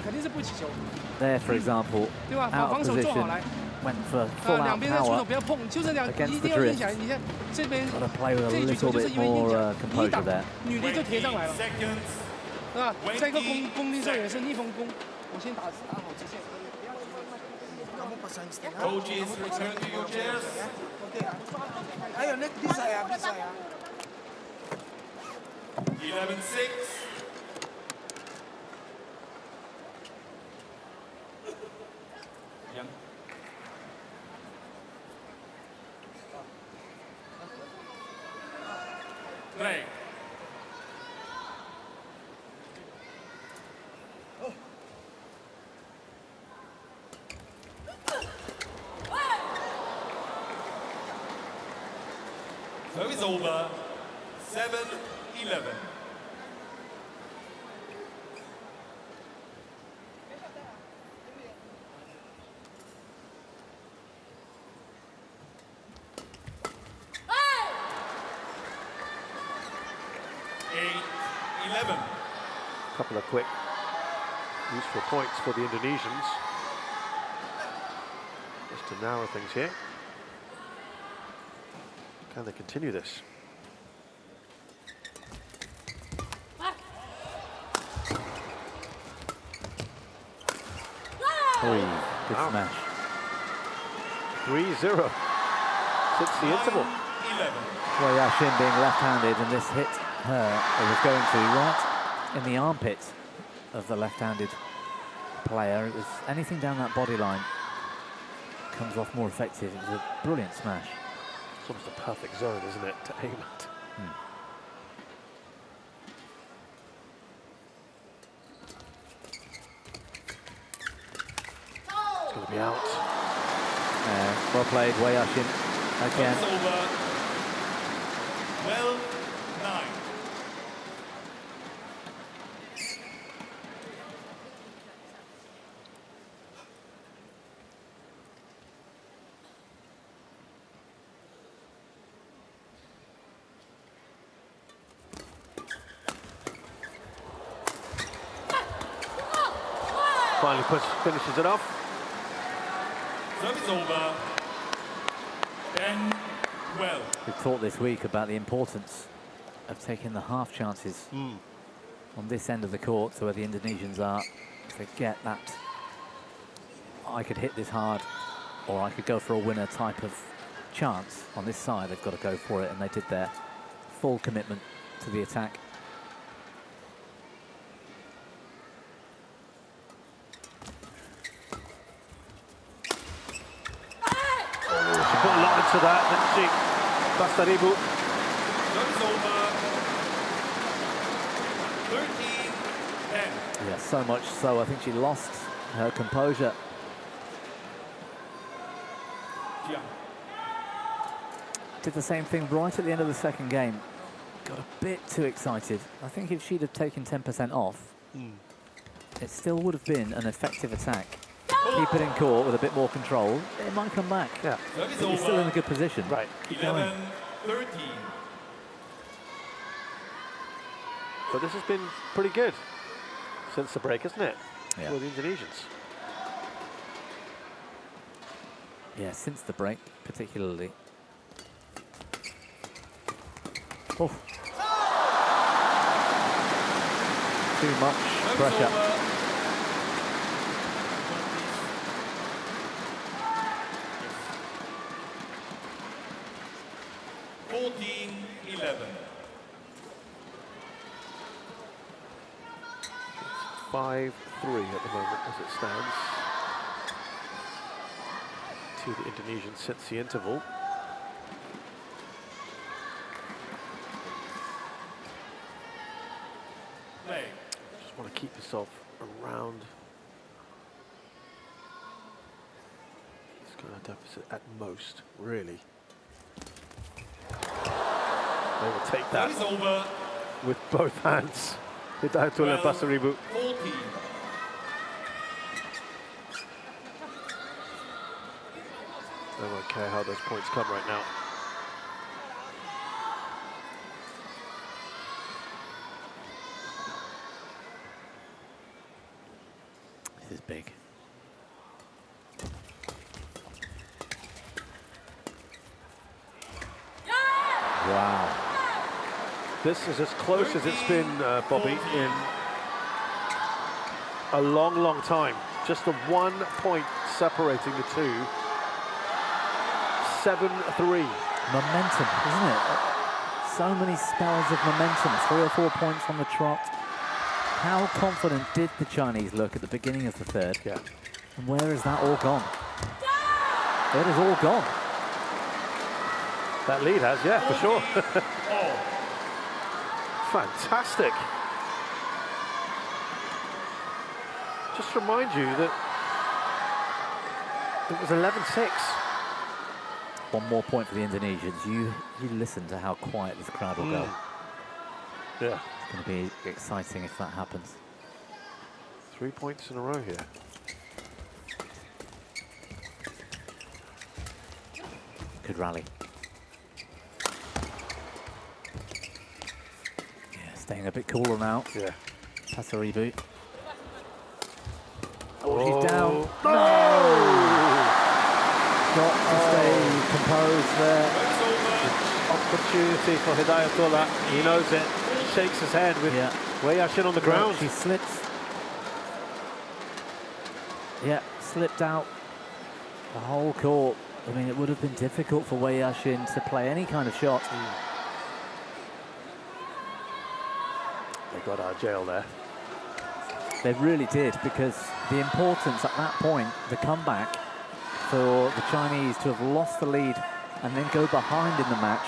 there, for example, out of position, went for full-out power against the drift. Got to play with a little bit more composure there. 是吧？在一个功力上也是逆风攻，我先打好直线。 Coaches, return to your chairs. Ayo, Nick, bisa ya, bisa ya. 11-6. Jiang. Play. Service over. 7-11. A couple of quick, useful points for the Indonesians. Just to narrow things here. Can they continue this? Good smash. 3-0. since the interval. 11. Well, Yashin being left-handed, and this hit her, or was going to, right in the armpit of the left-handed player. It was anything down that body line comes off more effective. It was a brilliant smash. It's almost a perfect zone, isn't it, to aim at? It's going to be out. Well played, Wei Yashin again. It's over. 12-9. Finally finishes it off. Service over. 10-12. We've talked this week about the importance of taking the half chances on this end of the court, so where the Indonesians are. If they get that, I could hit this hard, or I could go for a winner type of chance on this side, they've got to go for it, and they did their full commitment to the attack. She put a lot into that, didn't she? Pasaribu. Service over. 13-10. Yeah, so much so, I think she lost her composure. Jiang. Did the same thing right at the end of the second game. Got a bit too excited. I think if she'd have taken 10% off, it still would have been an effective attack. Keep it in court with a bit more control, it might come back. Yeah. Service But you're still in a good position. Right. Keep going. 11-13. But this has been pretty good since the break, isn't it? Yeah. For the Indonesians. Yeah, since the break, particularly. Oh. Too much pressure. 14-11. 5-3 at the moment as it stands. To the Indonesians since the interval. Play. Just want to keep yourself around this kind of deficit at most, really. They will take that Service over. with both hands. Hidayatullah and Pasaribu. 14. They won't care how those points come right now. This is big. Wow. This is as close as it's been, Bobby, in a long, long time. Just the 1 point separating the two. 7-3. Momentum, isn't it? So many spells of momentum, 3 or 4 points on the trot. How confident did the Chinese look at the beginning of the third? Yeah. And where is that all gone? It is all gone. That lead has, yeah, for sure. Oh. Fantastic. Just remind you that it was 11-6. One more point for the Indonesians. You listen to how quiet this crowd will go. Yeah. It's going to be exciting if that happens. 3 points in a row here. Good rally. Yeah, staying a bit cooler now. Yeah. Pasaribu. Oh, she's down. No! Got to stay composed there. Opportunity for Hidayatullah. He knows it. Shakes his head with Wei Yashin on the ground. She slips. Yeah, slipped out the whole court. I mean, it would have been difficult for Wei Yaxin to play any kind of shot. They got out of jail there. They really did, because the importance at that point, the comeback, for the Chinese to have lost the lead and then go behind in the match,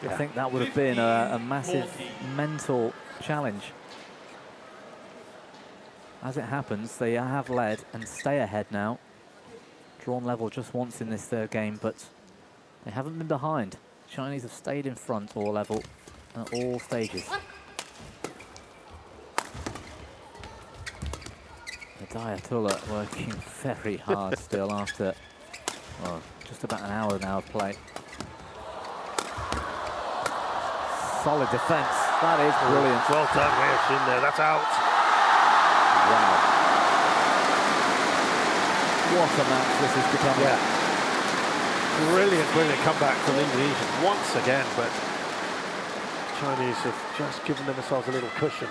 I think that would have been a massive mental challenge. As it happens, they have led and stay ahead now. Drawn level just once in this third game, but they haven't been behind. Chinese have stayed in front all level at all stages. Hidayatullah working very hard still after, well, just about an hour now of play. Solid defence. That is brilliant. Well done, Wei Yaxin there. That's out. Wow. What a match this is becoming. Yeah. Brilliant, brilliant comeback from the Indonesians once again, but Chinese have just given themselves a little cushion.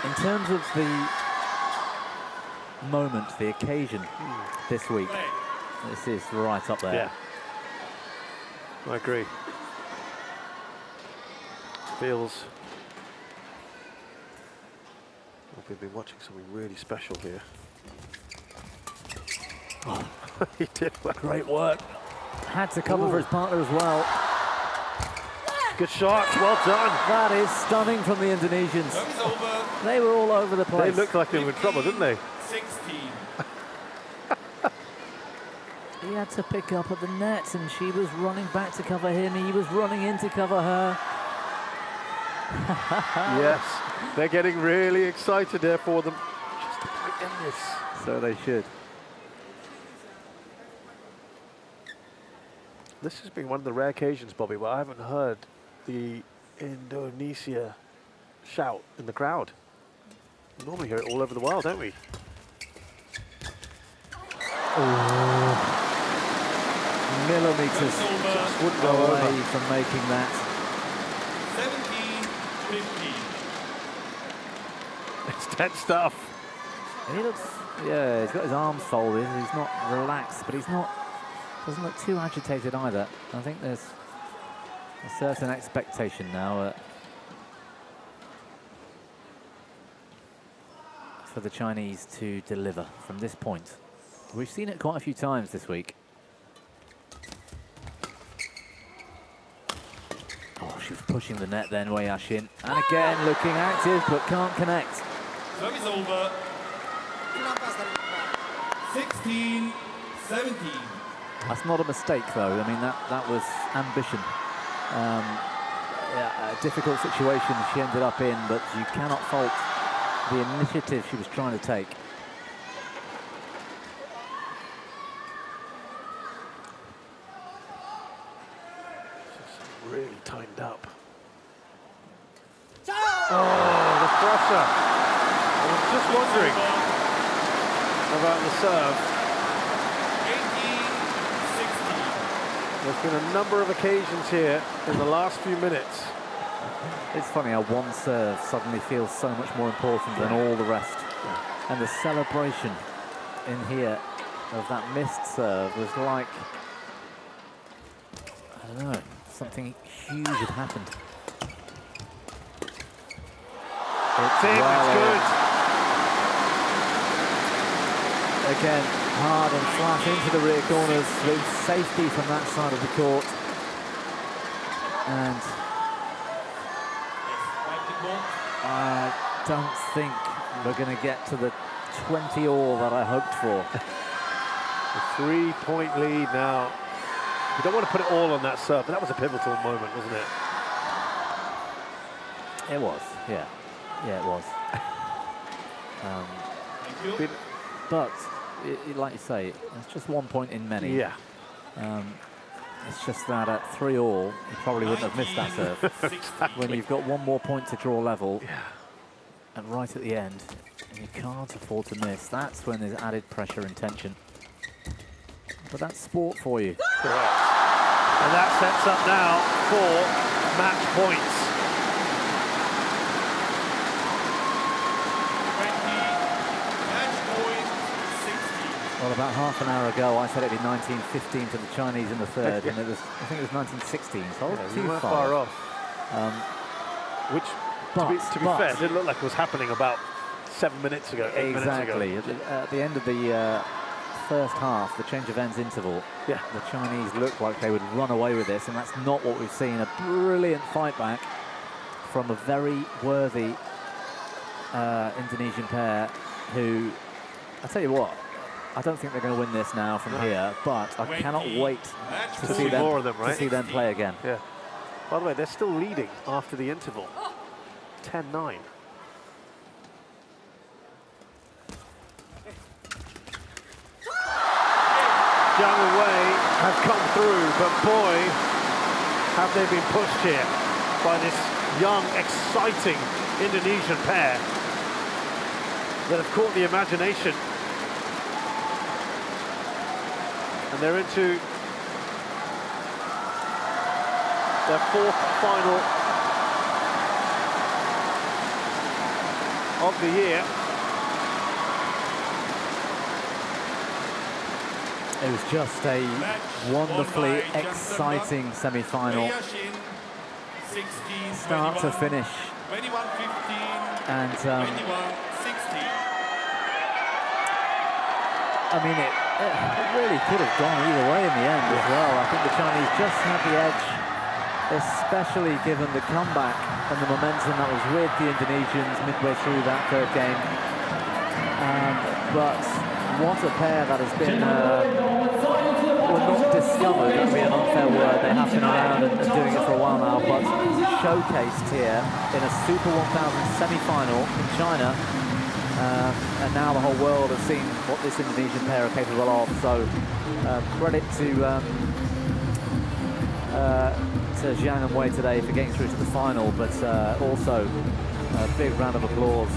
In terms of the moment, the occasion this week, this is right up there. Yeah. I agree. Feels like we've been watching something really special here. Oh, he did well. Great work. Had to cover for his partner as well. Good shot, well done. That is stunning from the Indonesians. They were all over the place. They looked like they were in trouble, didn't they? 16. He had to pick up at the net, and she was running back to cover him. He was running in to cover her. Yes, they're getting really excited there for them. Just to play in this. So they should. This has been one of the rare occasions, Bobby, where I haven't heard the Indonesia shout in the crowd. We normally hear it all over the world, don't we? Millimeters Just wouldn't go away over. from making that. 17-15. It's tense stuff. He looks, yeah, he's got his arms folded. He's not relaxed, but he's not, doesn't look too agitated either. I think there's a certain expectation now for the Chinese to deliver from this point. We've seen it quite a few times this week. Oh, she was pushing the net then, Wei Yaxin. And again, looking active, but can't connect. Service over. 16-17. That's not a mistake, though. I mean, that was ambition. Yeah, a difficult situation she ended up in, but you cannot fault the initiative she was trying to take. Really tightened up. Oh, the pressure. I was just wondering about the serve. 18-16. There's been a number of occasions here in the last few minutes. It's funny how one serve suddenly feels so much more important than all the rest. And the celebration in here of that missed serve was like, I don't know, something huge had happened. It's It's good. Again, hard and flat into the rear corners with safety from that side of the court. And I don't think we're going to get to the 20-all that I hoped for. A 3-point lead now. You don't want to put it all on that serve, but that was a pivotal moment, wasn't it? It was, yeah. Yeah, it was. But, like you say, it's just 1 point in many. Yeah. It's just that at 3-all, you probably wouldn't have missed that serve. When you've got one more point to draw level, and right at the end, you can't afford to miss. That's when there's added pressure and tension. But that's sport for you. Correct. And that sets up now for match points. 20, match point 16. Well, about half an hour ago, I said it'd be 19-15 to the Chinese in the third, and it was, I think it was 19-16, so we weren't far off. Which, to be fair, didn't look like it was happening about 7 minutes ago, 8 minutes ago. Exactly. At the end of the first half, the change of ends interval, the Chinese looked like they would run away with this, and that's not what we've seen. A brilliant fight back from a very worthy Indonesian pair who, I tell you what, I don't think they're going to win this now from here, but I cannot wait to see them, more of them, right? to see them play again. Yeah. By the way, they're still leading after the interval. 10-9. Jiang and Wei have come through, but boy, have they been pushed here by this young, exciting Indonesian pair that have caught the imagination. And they're into their fourth final of the year. It was just a wonderfully exciting semi-final, start to finish. And I mean, it really could have gone either way in the end as well. I think the Chinese just had the edge, especially given the comeback and the momentum that was with the Indonesians midway through that third game. But what a pair that has been, well, not discovered, that would be an unfair word. They have been around and doing it for a while now, but showcased here in a Super 1000 semi-final in China. And now the whole world has seen what this Indonesian pair are capable of. So credit to Jiang and Wei today for getting through to the final, but also a big round of applause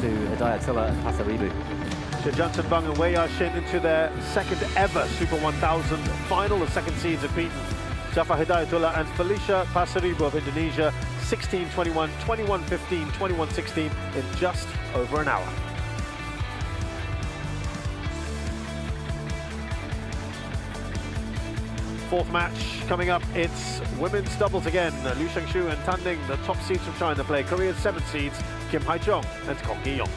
to Hidayatullah and Pasaribu. Jansen Bang and Wei Yashin into their second ever Super 1000 final. The second seeds have beaten Jafar Hidayatullah and Felicia Pasaribu of Indonesia 16-21, 21-15, 21-16 in just over an hour. Fourth match coming up, it's women's doubles again. Liu Shengshu and Tan Ning, the top seeds from China, play Korea's 7 seeds, Kim Hae-jung and Kong Hee-yong.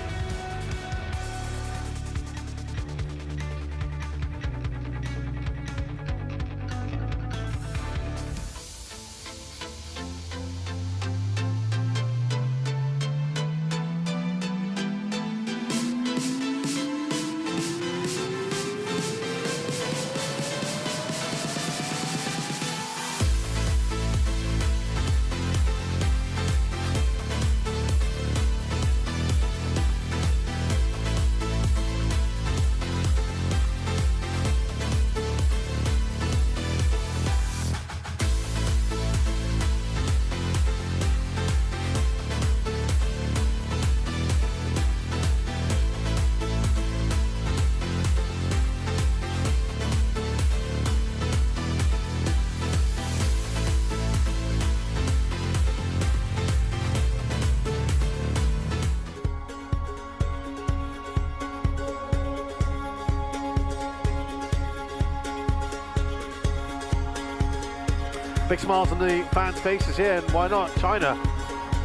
Big smiles on the fans' faces here, and why not? China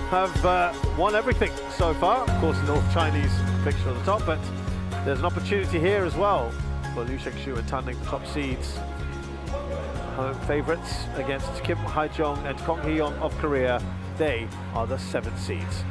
have won everything so far. Of course, the North Chinese picture on the top, but there's an opportunity here as well for Liu Shengshu and Tan Ning, the top seeds. Home favourites against Kim Hae-jung and Kong Hee-yong of Korea. They are the 7 seeds.